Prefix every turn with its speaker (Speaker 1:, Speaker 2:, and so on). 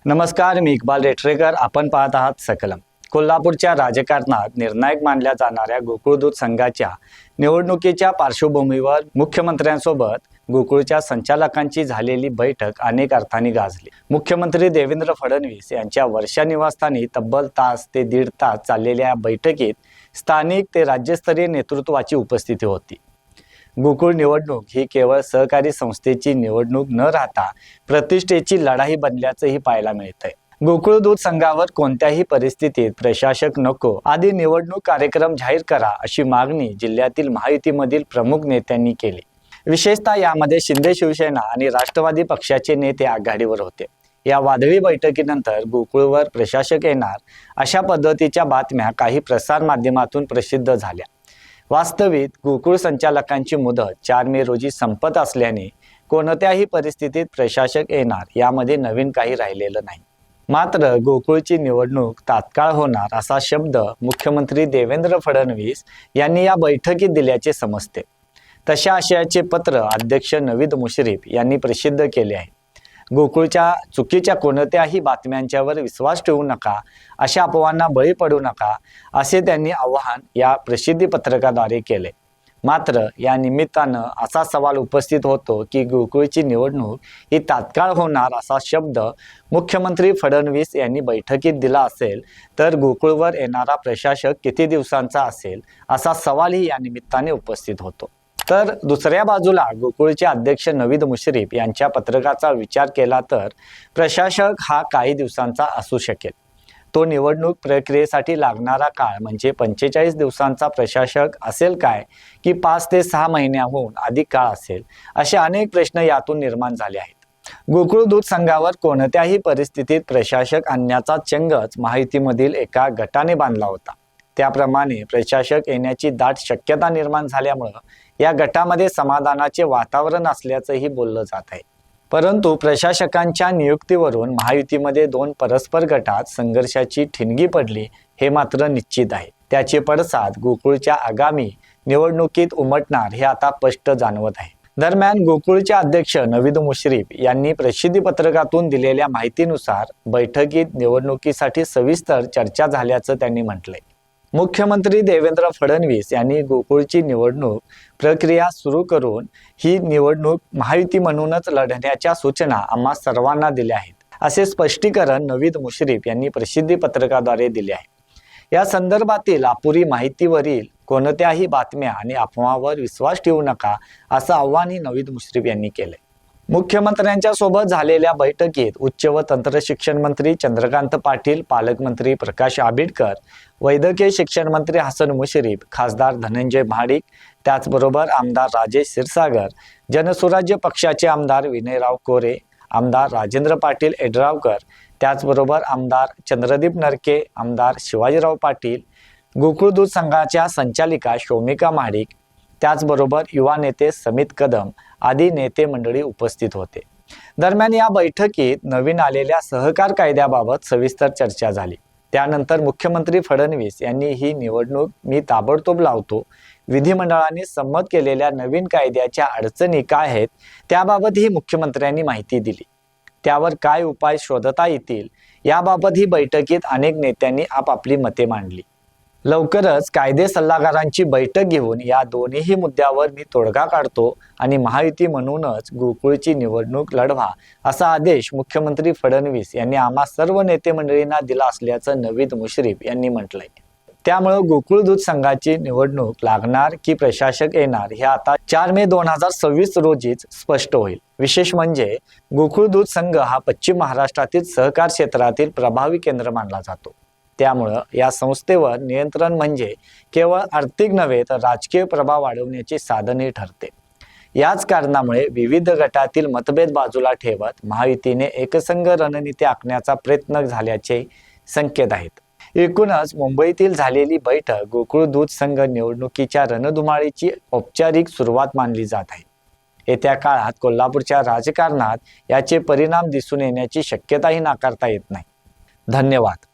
Speaker 1: नमस्कार, मी इक्बाल रेठरेकर. आपण पाहत आहात सकलम. कोल्हापूरच्या राजकारणात निर्णायक मानल्या जाणाऱ्या गोकुळ दूध संघाच्या निवडणुकीच्या पार्श्वभूमीवर मुख्यमंत्र्यांसोबत गोकुळच्या संचालकांची झालेली बैठक अनेक अर्थाने गाजली. मुख्यमंत्री देवेंद्र फडणवीस यांच्या वर्षा निवासस्थानी तब्बल तास ते दीड तास चाललेल्या या बैठकीत स्थानिक ते राज्यस्तरीय नेतृत्वाची उपस्थिती होती. गोकुळ निवडणूक ही केवळ सहकारी संस्थेची निवडणूक न राहता प्रतिष्ठेची लढाई बनल्याचंही पाहायला मिळतंय. गोकुळ दूध संघावर कोणत्याही परिस्थितीत प्रशासक नको, आधी निवडणूक कार्यक्रम जाहीर करा अशी मागणी जिल्ह्यातील महायुतीमधील प्रमुख नेत्यांनी केली. विशेषतः यामध्ये शिंदे शिवसेना आणि राष्ट्रवादी पक्षाचे नेते आघाडीवर होते. या वादळी बैठकीनंतर गोकुळवर प्रशासक येणार अशा पद्धतीच्या बातम्या काही प्रसार माध्यमातून प्रसिद्ध झाल्या. वास्तविक गोकुळ संचालकांची मुदत 4 मे रोजी संपत असल्याने कोणत्याही परिस्थितीत प्रशासक येणार यामध्ये नवीन काही राहिलेलं नाही. मात्र गोकुळची निवडणूक तात्काळ होणार असा शब्द मुख्यमंत्री देवेंद्र फडणवीस यांनी या बैठकीत दिल्याचे समजते. तशा आशयाचे पत्र अध्यक्ष नवीद मुश्रीफ यांनी प्रसिद्ध केले आहे. गोकुळच्या चुकीच्या कोणत्याही बातम्यांच्यावर विश्वास ठेवू नका, अशा अफवांना बळी पडू नका, असे त्यांनी आवाहन या प्रसिद्धी पत्रकाद्वारे केले. मात्र या निमित्तानं असा सवाल उपस्थित होतो की गोकुळची निवडणूक ही तात्काळ होणार असा शब्द मुख्यमंत्री फडणवीस यांनी बैठकीत दिला असेल तर गोकुळवर येणारा प्रशासक किती दिवसांचा असेल असा सवालही या निमित्ताने उपस्थित होतो. तर दुसऱ्या बाजूला गोकुळचे अध्यक्ष नवीद मुश्रीफ यांच्या पत्रकाचा विचार केला तर प्रशासक हा काही दिवसांचा असू शकेल. तो निवडणूक प्रक्रियेसाठी लागणारा काळ म्हणजे 45 दिवसांचा प्रशासक असेल काय की 5 ते 6 महिन्याहून अधिक काळ असेल, असे अनेक प्रश्न यातून निर्माण झाले आहेत. गोकुळ दूध संघावर कोणत्याही परिस्थितीत प्रशासक आणण्याचा चंगच महायुतीमधील एका गटाने बांधला होता. त्याप्रमाणे प्रशासक येण्याची दाट शक्यता निर्माण झाल्यामुळे या गटामध्ये समाधानाचे वातावरण असल्याचंही बोललं जात आहे. परंतु प्रशासकांच्या नियुक्तीवरून महायुतीमध्ये 2 परस्पर गटात संघर्षाची ठिणगी पडली हे मात्र निश्चित आहे. त्याचे पडसाद गोकुळच्या आगामी निवडणुकीत उमटणार हे आता स्पष्ट जाणवत आहे. दरम्यान गोकुळचे अध्यक्ष नवीद मुश्रीफ यांनी प्रसिद्धी पत्रकातून दिलेल्या माहितीनुसार बैठकीत निवडणुकीसाठी सविस्तर चर्चा झाल्याचं त्यांनी म्हटलंय. मुख्यमंत्री देवेंद्र फडणवीस यांनी गोकुळची निवडणूक प्रक्रिया सुरू करून ही निवडणूक महायुती म्हणूनच लढण्याच्या सूचना आम्हा सर्वांना दिल्या आहेत, असे स्पष्टीकरण नवीद मुश्रीफ यांनी प्रसिद्धी पत्रकाद्वारे दिले आहे. या संदर्भातील अपुरी माहितीवरील कोणत्याही बातम्या आणि अफवावर विश्वास ठेवू नका, असं आव्हानही नवीद मुश्रीफ यांनी केले. मुख्यमंत्र्यांच्या सोबत झालेल्या बैठकीत उच्च व तंत्र शिक्षण मंत्री चंद्रकांत पाटील, पालकमंत्री प्रकाश आंबेडकर, वैद्यकीय शिक्षण मंत्री हसन मुश्रीफ, खासदार धनंजय महाडिक, त्याचबरोबर आमदार राजेश क्षीरसागर, जनसुराज्य पक्षाचे आमदार विनयराव कोरे, आमदार राजेंद्र पाटील एड्रावकर, त्याचबरोबर आमदार चंद्रदीप नरके, आमदार शिवाजीराव पाटील, गोकुळ दूध संघाच्या संचालिका शौमिका महाडिक, त्याचबरोबर युवा नेते समित कदम आदी नेते मंडळी उपस्थित होते. दरम्यान या बैठकीत नवीन आलेल्या सहकार कायद्याबाबत सविस्तर चर्चा झाली. त्यानंतर मुख्यमंत्री फडणवीस यांनी ही निवडणूक मी ताबडतोब लावतो, विधिमंडळाने संमत केलेल्या नवीन कायद्याच्या अडचणी काय आहेत त्याबाबतही मुख्यमंत्र्यांनी माहिती दिली. त्यावर काय उपाय शोधता येतील याबाबत ही बैठकीत अनेक नेत्यांनी आपापली मते मांडली. लवकरच कायदे सल्लागारांची बैठक घेऊन या दोन्ही मुद्द्यावर मी तोडगा काढतो आणि महायुती म्हणूनच गोकुळची निवडणूक लढवा असा आदेश मुख्यमंत्री फडणवीस यांनी आम्हा सर्व नेते मंडळींना दिला असल्याचं नवीद मुश्रीफ यांनी म्हटलंय. त्यामुळे गोकुळ दूध संघाची निवडणूक लागणार की प्रशासक येणार हे आता 4 मे 2026 रोजीच स्पष्ट होईल. विशेष म्हणजे गोकुळ दूध संघ हा पश्चिम महाराष्ट्रातील सहकार क्षेत्रातील प्रभावी केंद्र मानला जातो. त्यामुळं या संस्थेवर नियंत्रण म्हणजे केवळ आर्थिक नव्हे तर राजकीय प्रभाव वाढवण्याचे साधनही ठरते. याच कारणामुळे विविध गटातील मतभेद बाजूला ठेवत महायुतीने एकसंघ रणनीती आखण्याचा प्रयत्न झाल्याचे संकेत आहेत. एकूणच मुंबईतील झालेली बैठक गोकुळ दूध संघ निवडणुकीच्या रणधुमाळीची औपचारिक सुरुवात मानली जात आहे. येत्या काळात कोल्हापूरच्या राजकारणात याचे परिणाम दिसून येण्याची शक्यताही नाकारता येत नाही. धन्यवाद.